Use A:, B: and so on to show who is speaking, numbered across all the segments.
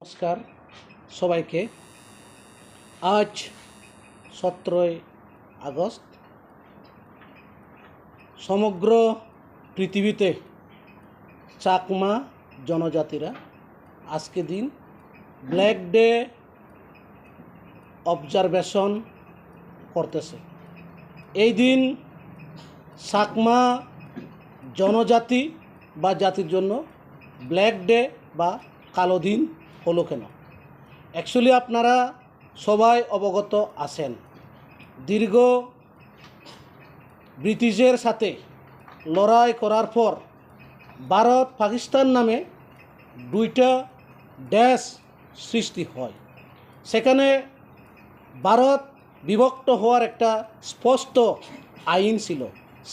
A: নমস্কার সবাইকে। আজ 17ই আগস্ট। সমগ্র পৃথিবীতে চাকমা জনজাতিরা আজকে দিন ব্ল্যাক ডে অবজারভেশন করতেছে। এই দিন চাকমা জনজাতি বা জাতির জন্য ব্ল্যাক ডে বা কালো দিন হলো কেন? অ্যাকচুয়ালি আপনারা সবাই অবগত আছেন, দীর্ঘ ব্রিটিশের সাথে লড়াই করার পর ভারত পাকিস্তান নামে দুইটা দেশ সৃষ্টি হয়। সেখানে ভারত বিভক্ত হওয়ার একটা স্পষ্ট আইন ছিল।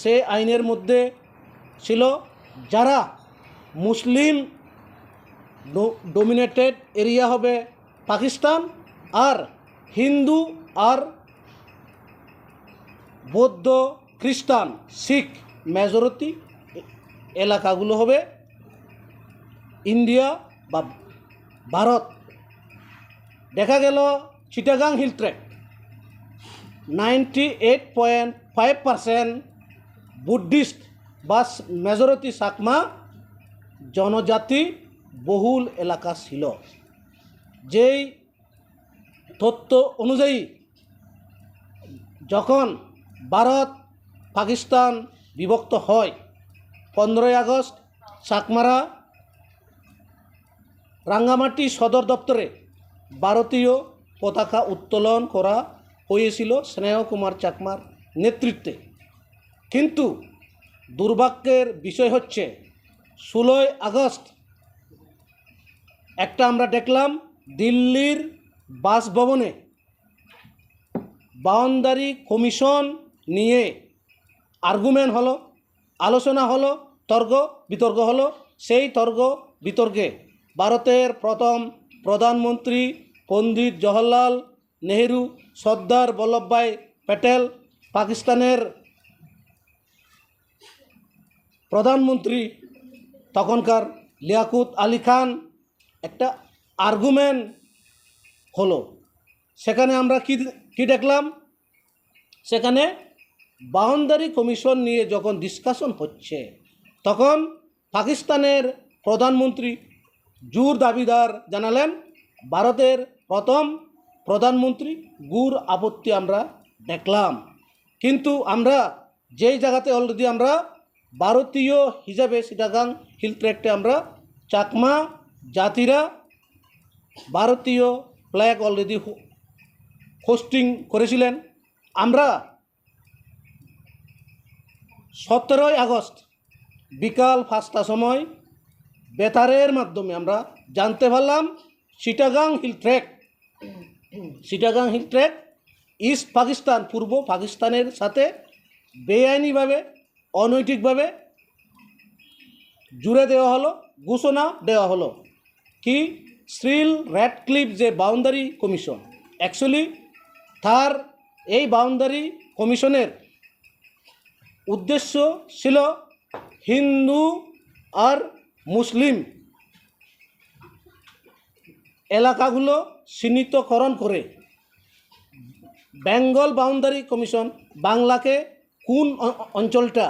A: সে আইনের মধ্যে ছিল যারা মুসলিম ডোমিনেটেড এরিয়া হবে পাকিস্তান, আর হিন্দু আর বৌদ্ধ খ্রিস্টান শিখ মেজরিটি এলাকাগুলো হবে ইন্ডিয়া বা ভারত। দেখা গেল চিটাগাং হিল ট্র্যাক 98.5% বুদ্ধিস্ট বা মেজরিটি চাকমা জনজাতি বহুল এলাকা ছিল। যেই তথ্য অনুযায়ী যখন ভারত পাকিস্তান বিভক্ত হয়, 15ই আগস্ট চাকমারা রাঙ্গামাটি সদর দপ্তরে ভারতীয় পতাকা উত্তোলন করা হয়েছিল স্নেহ কুমার চাকমার নেতৃত্বে। কিন্তু দুর্ভাগ্যের বিষয় হচ্ছে 16ই আগস্ট একটা আমরা দেখলাম দিল্লির বাসভবনে বাউন্ডারি কমিশন নিয়ে আর্গুমেন্ট হলো, আলোচনা হলো, তর্ক বিতর্ক হলো। সেই তর্ক বিতর্কে ভারতের প্রথম প্রধানমন্ত্রী পণ্ডিত জওহরলাল নেহেরু, সর্দার বল্লভভাই প্যাটেল, পাকিস্তানের প্রধানমন্ত্রী তখনকার লিয়াকুত আলী খান একটা আর্গুমেন্ট হলো। সেখানে আমরা কি দেখলাম? সেখানে বাউন্ডারি কমিশন নিয়ে যখন ডিসকাশন হচ্ছে, তখন পাকিস্তানের প্রধানমন্ত্রী জোর দাবিদার জানালেন ভারতের প্রথম প্রধানমন্ত্রী গুর আপত্তি আমরা দেখলাম। কিন্তু আমরা যেই জায়গাতে অলরেডি আমরা ভারতীয় হিসাবে চিটাগাং হিল ট্র্যাক্টে আমরা চাকমা জাতিরা ভারতীয় ফ্ল্যাগ অলরেডি হোস্টিং করেছিলেন। আমরা 17ই আগস্ট বিকাল 5টার সময় বেতারের মাধ্যমে আমরা জানতে পারলাম Chittagong hill tract East Pakistan, পূর্ব পাকিস্তানের সাথে বেআইনিভাবে অনৈতিকভাবে জুড়ে দেওয়া হলো, ঘোষণা দেওয়া হলো। কি শ্রীল র্যাডক্লিফ যে বাউন্ডারি কমিশন, অ্যাকচুয়ালি তার এই বাউন্ডারি কমিশনের উদ্দেশ্য ছিল হিন্দু আর মুসলিম এলাকাগুলো চিহ্নিতকরণ করে বেঙ্গল বাউন্ডারি কমিশন বাংলাকে কোন অঞ্চলটা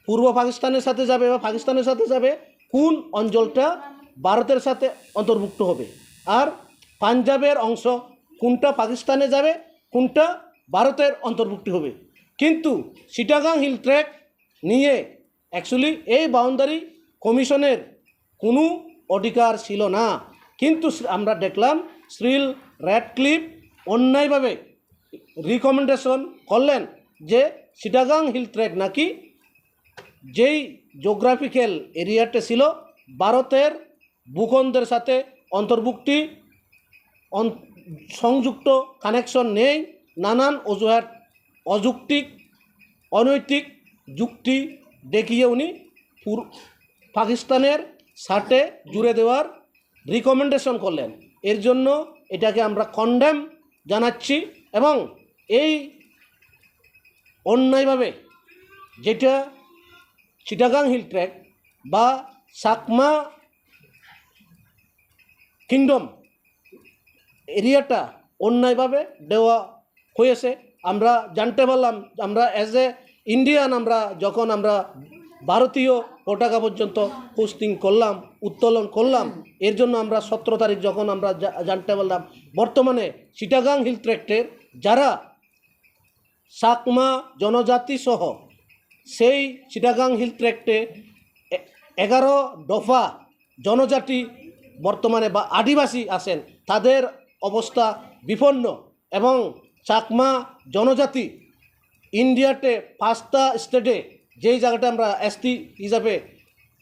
A: পূর্ব পাকিস্তানের সাথে যাবে বা পাকিস্তানের সাথে যাবে, কোন অঞ্চলটা ভারতের সাথে অন্তর্ভুক্ত হবে, আর পাঞ্জাবের অংশ কোনটা পাকিস্তানে যাবে, কোনটা ভারতের অন্তর্ভুক্তি হবে। কিন্তু চিটাগাং হিল ট্র্যাক নিয়ে অ্যাকচুয়ালি এই বাউন্ডারি কমিশনের কোনো অধিকার ছিল না। কিন্তু আমরা দেখলাম শ্রীল র্যাডক্লিফ অন্যায়ভাবে রিকমেন্ডেশন করলেন যে চিটাগাং হিল ট্র্যাক নাকি যেই জিওগ্রাফিক্যাল এরিয়াতে ছিল ভারতের ভূখণ্ডের সাথে অন্তর্ভুক্তি সংযুক্ত কানেকশন নেই, নানান অজুহাত অযৌক্তিক অনৈতিক যুক্তি দেখিয়ে উনি পাকিস্তানের সাথে জুড়ে দেওয়ার রিকমেন্ডেশন করলেন। এর জন্য এটাকে আমরা কন্ডেম জানাচ্ছি এবং এই অন্যায়ভাবে যেটা চিটাগাং হিল ট্র্যাক বা চাকমা কিংডম এরিয়াটা অন্যায়ভাবে দেওয়া হয়েছে। আমরা জানতে পারলাম, আমরা অ্যাজ এ ইন্ডিয়ান আমরা যখন আমরা ভারতীয় পতাকা পর্যন্ত পোস্টিং করলাম, উত্তোলন করলাম, এর জন্য আমরা 17 তারিখ যখন আমরা জানতে পারলাম বর্তমানে চিটাগাং হিল ট্র্যাক্টের যারা চাকমা জনজাতি সহ সেই চিটাগাং হিল ট্র্যাক্টে 11 দফা জনজাতি বর্তমানে বা আদিবাসী আছেন, তাদের অবস্থা বিপন্ন। এবং চাকমা জনজাতি ইন্ডিয়াতে 5টা স্টেটে যেই জায়গাটা আমরা এসটি হিসাবে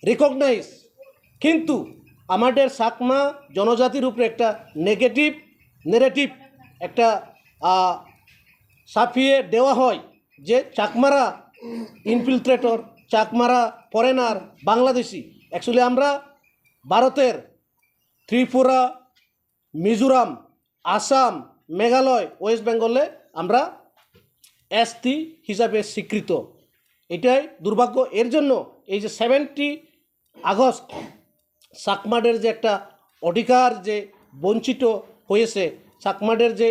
A: রিকগনাইজ, কিন্তু আমাদের চাকমা জনজাতির উপরে একটা নেগেটিভ একটা ছাপিয়ে দেওয়া হয় যে চাকমারা ইনফিলট্রেটর, চাকমারা ফরেনার, বাংলাদেশি। অ্যাকচুয়ালি আমরা ভারতের ত্রিপুরা, মিজোরাম, আসাম, মেঘালয়, ওয়েস্ট বেঙ্গলে আমরা এসটি হিসাবে স্বীকৃত। এটাই দুর্ভাগ্য। এর জন্য এই যে 70 আগস্ট চাকমাদের যে একটা অধিকার যে বঞ্চিত হয়েছে, চাকমাদের যে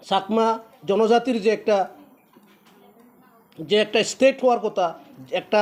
A: চাকমা জনজাতির যে একটা স্টেট হওয়ার কথা, একটা